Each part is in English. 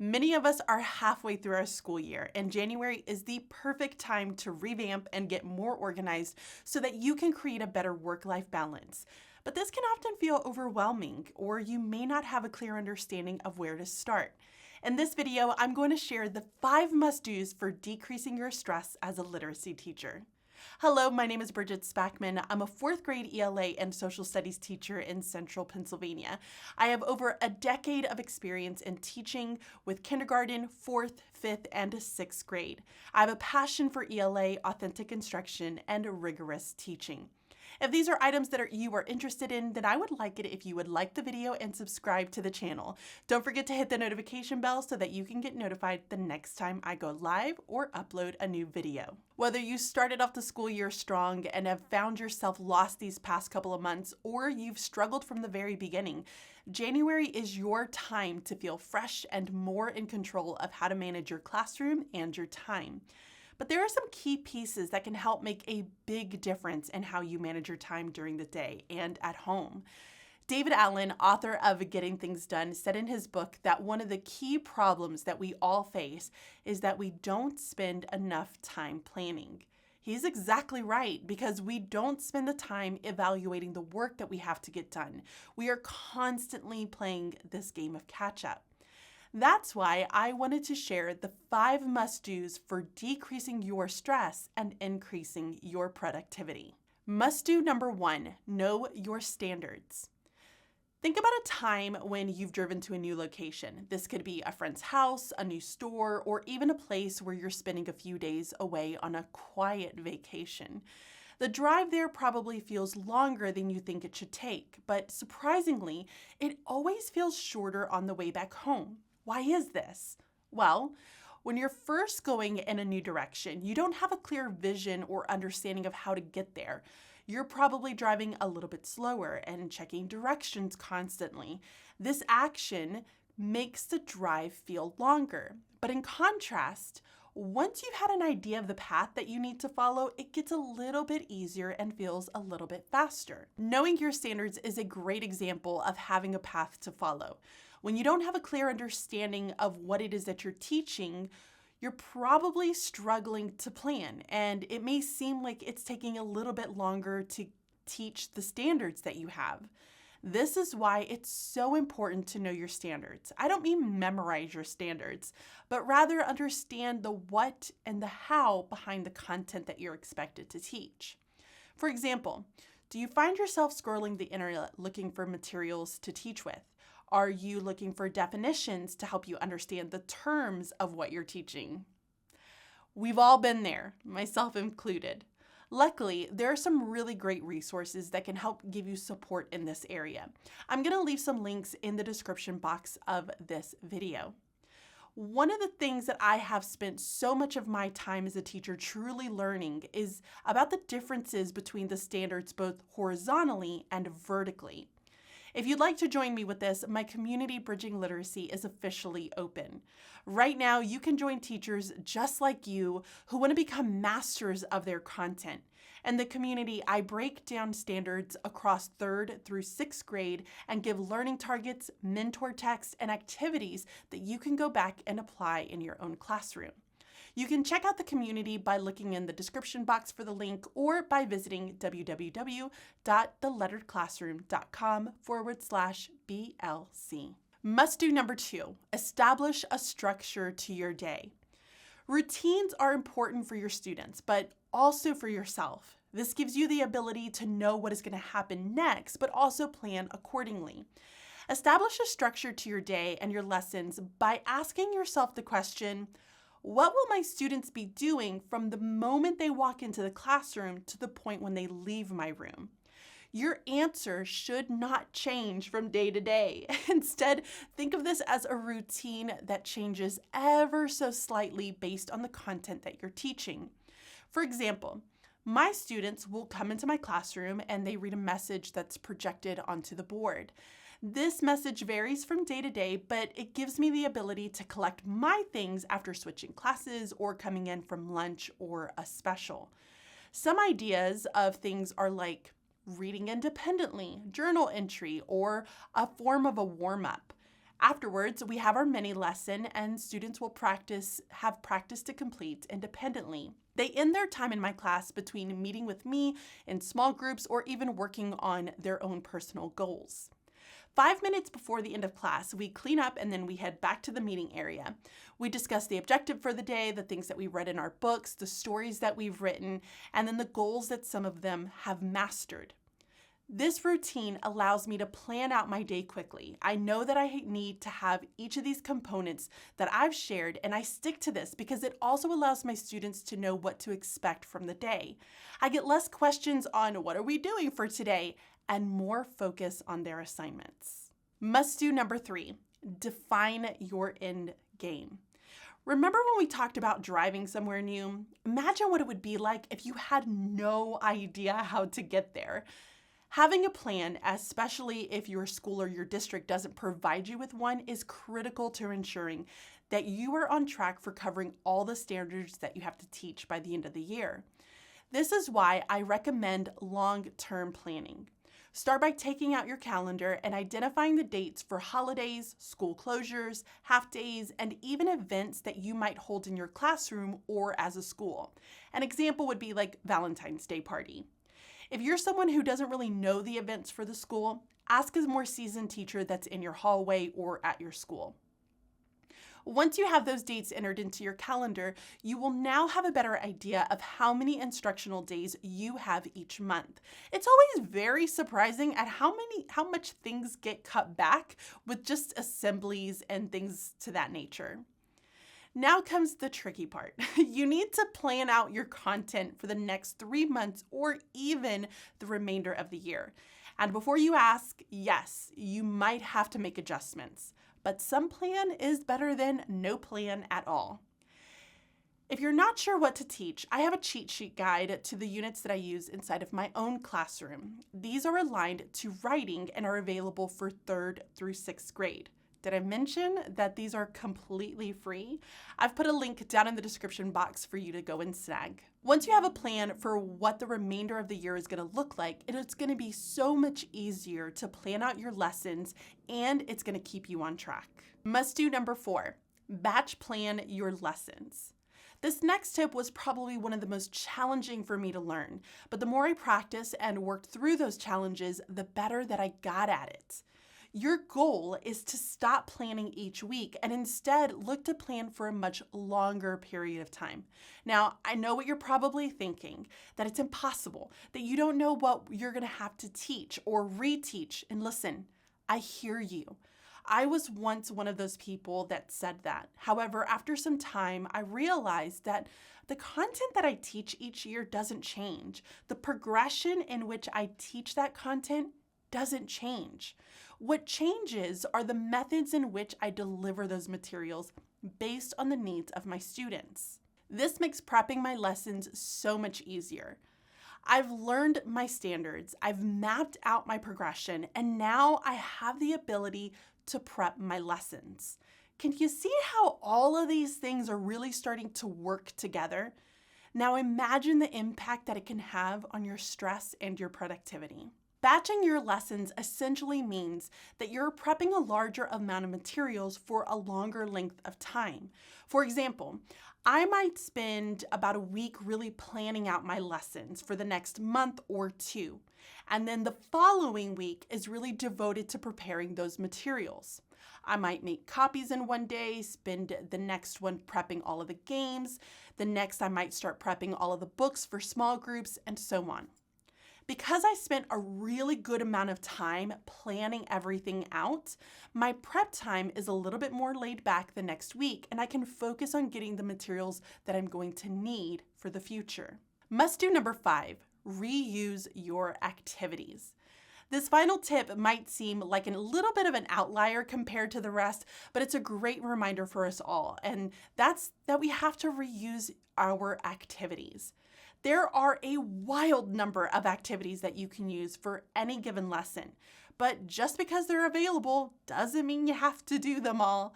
Many of us are halfway through our school year, and January is the perfect time to revamp and get more organized so that you can create a better work-life balance. But this can often feel overwhelming, or you may not have a clear understanding of where to start. In this video, I'm going to share the 5 must-dos for decreasing your stress as a literacy teacher. Hello, my name is Bridget Spackman. I'm a 4th grade ELA and social studies teacher in central Pennsylvania. I have over a decade of experience in teaching with kindergarten, 4th, 5th, and 6th grade. I have a passion for ELA, authentic instruction, and rigorous teaching. If these are items that you are interested in, then I would like it if you would like the video and subscribe to the channel. Don't forget to hit the notification bell so that you can get notified the next time I go live or upload a new video. Whether you started off the school year strong and have found yourself lost these past couple of months, or you've struggled from the very beginning, January is your time to feel fresh and more in control of how to manage your classroom and your time. But there are some key pieces that can help make a big difference in how you manage your time during the day and at home. David Allen, author of Getting Things Done, said in his book that one of the key problems that we all face is that we don't spend enough time planning. He's exactly right, because we don't spend the time evaluating the work that we have to get done. We are constantly playing this game of catch-up. That's why I wanted to share the 5 must-dos for decreasing your stress and increasing your productivity. Must-do number 1, know your standards. Think about a time when you've driven to a new location. This could be a friend's house, a new store, or even a place where you're spending a few days away on a quiet vacation. The drive there probably feels longer than you think it should take, but surprisingly, it always feels shorter on the way back home. Why is this? Well, when you're first going in a new direction, you don't have a clear vision or understanding of how to get there. You're probably driving a little bit slower and checking directions constantly. This action makes the drive feel longer. But in contrast, once you've had an idea of the path that you need to follow, it gets a little bit easier and feels a little bit faster. Knowing your standards is a great example of having a path to follow. When you don't have a clear understanding of what it is that you're teaching, you're probably struggling to plan, and it may seem like it's taking a little bit longer to teach the standards that you have. This is why it's so important to know your standards. I don't mean memorize your standards, but rather understand the what and the how behind the content that you're expected to teach. For example, do you find yourself scrolling the internet looking for materials to teach with? Are you looking for definitions to help you understand the terms of what you're teaching? We've all been there, myself included. Luckily, there are some really great resources that can help give you support in this area. I'm going to leave some links in the description box of this video. One of the things that I have spent so much of my time as a teacher truly learning is about the differences between the standards both horizontally and vertically. If you'd like to join me with this, my community Bridging Literacy is officially open. Right now, you can join teachers just like you who want to become masters of their content. In the community, I break down standards across 3rd through 6th grade and give learning targets, mentor texts, and activities that you can go back and apply in your own classroom. You can check out the community by looking in the description box for the link or by visiting www.theletteredclassroom.com/BLC. Must-do number 2, establish a structure to your day. Routines are important for your students, but also for yourself. This gives you the ability to know what is going to happen next, but also plan accordingly. Establish a structure to your day and your lessons by asking yourself the question, what will my students be doing from the moment they walk into the classroom to the point when they leave my room? Your answer should not change from day to day. Instead, think of this as a routine that changes ever so slightly based on the content that you're teaching. For example, my students will come into my classroom and they read a message that's projected onto the board. This message varies from day to day, but it gives me the ability to collect my things after switching classes or coming in from lunch or a special. Some ideas of things are like reading independently, journal entry, or a form of a warm-up. Afterwards, we have our mini lesson and students will have practice to complete independently. They end their time in my class between meeting with me in small groups or even working on their own personal goals. 5 minutes before the end of class, we clean up and then we head back to the meeting area. We discuss the objective for the day, the things that we read in our books, the stories that we've written, and then the goals that some of them have mastered. This routine allows me to plan out my day quickly. I know that I need to have each of these components that I've shared, and I stick to this because it also allows my students to know what to expect from the day. I get less questions on what are we doing for today and more focus on their assignments. Must do number 3, define your end game. Remember when we talked about driving somewhere new? Imagine what it would be like if you had no idea how to get there. Having a plan, especially if your school or your district doesn't provide you with one, is critical to ensuring that you are on track for covering all the standards that you have to teach by the end of the year. This is why I recommend long-term planning. Start by taking out your calendar and identifying the dates for holidays, school closures, half days, and even events that you might hold in your classroom or as a school. An example would be like Valentine's Day party. If you're someone who doesn't really know the events for the school, ask a more seasoned teacher that's in your hallway or at your school. Once you have those dates entered into your calendar, you will now have a better idea of how many instructional days you have each month. It's always very surprising at how much things get cut back with just assemblies and things to that nature. Now comes the tricky part. You need to plan out your content for the next 3 months or even the remainder of the year. And before you ask, yes, you might have to make adjustments, but some plan is better than no plan at all. If you're not sure what to teach, I have a cheat sheet guide to the units that I use inside of my own classroom. These are aligned to writing and are available for 3rd through 6th grade. Did I mention that these are completely free? I've put a link down in the description box for you to go and snag. Once you have a plan for what the remainder of the year is going to look like, it's going to be so much easier to plan out your lessons and it's going to keep you on track. Must do number 4, batch plan your lessons. This next tip was probably one of the most challenging for me to learn, but the more I practiced and worked through those challenges, the better that I got at it. Your goal is to stop planning each week and instead look to plan for a much longer period of time. Now, I know what you're probably thinking, that it's impossible, that you don't know what you're going to have to teach or reteach. And listen, I hear you. I was once one of those people that said that. However, after some time, I realized that the content that I teach each year doesn't change. The progression in which I teach that content doesn't change. What changes are the methods in which I deliver those materials based on the needs of my students. This makes prepping my lessons so much easier. I've learned my standards, I've mapped out my progression, and now I have the ability to prep my lessons. Can you see how all of these things are really starting to work together? Now imagine the impact that it can have on your stress and your productivity. Batching your lessons essentially means that you're prepping a larger amount of materials for a longer length of time. For example, I might spend about a week really planning out my lessons for the next month or 2, and then the following week is really devoted to preparing those materials. I might make copies in one day, spend the next one prepping all of the games, the next I might start prepping all of the books for small groups, and so on. Because I spent a really good amount of time planning everything out, my prep time is a little bit more laid back the next week, and I can focus on getting the materials that I'm going to need for the future. Must do number 5, reuse your activities. This final tip might seem like a little bit of an outlier compared to the rest, but it's a great reminder for us all, and that's that we have to reuse our activities. There are a wild number of activities that you can use for any given lesson, but just because they're available doesn't mean you have to do them all.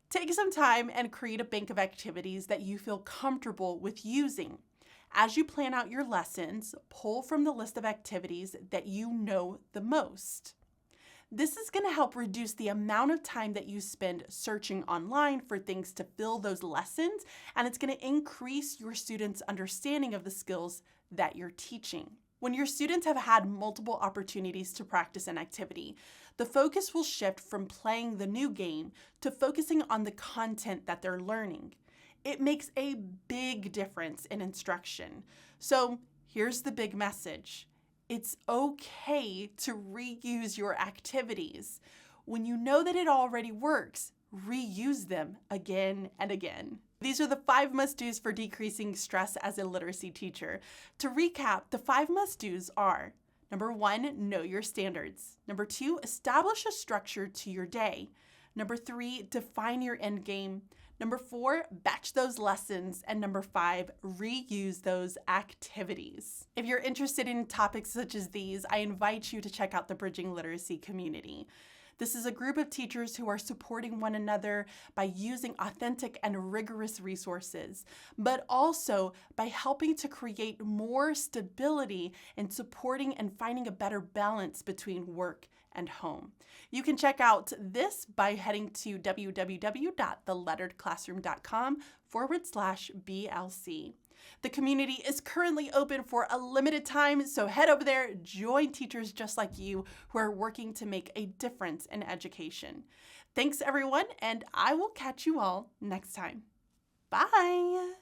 Take some time and create a bank of activities that you feel comfortable with using. As you plan out your lessons, pull from the list of activities that you know the most. This is going to help reduce the amount of time that you spend searching online for things to fill those lessons, and it's going to increase your students' understanding of the skills that you're teaching. When your students have had multiple opportunities to practice an activity, the focus will shift from playing the new game to focusing on the content that they're learning. It makes a big difference in instruction. So here's the big message. It's okay to reuse your activities. When you know that it already works, reuse them again and again. These are the 5 must-dos for decreasing stress as a literacy teacher. To recap, the 5 must-dos are: number 1, know your standards. Number 2, establish a structure to your day. Number 3, define your end game. Number 4, batch those lessons. And number 5, reuse those activities. If you're interested in topics such as these, I invite you to check out the Bridging Literacy community. This is a group of teachers who are supporting one another by using authentic and rigorous resources, but also by helping to create more stability in supporting and finding a better balance between work and home. You can check out this by heading to www.theletteredclassroom.com/BLC. The community is currently open for a limited time, so head over there, join teachers just like you who are working to make a difference in education. Thanks everyone, and I will catch you all next time. Bye!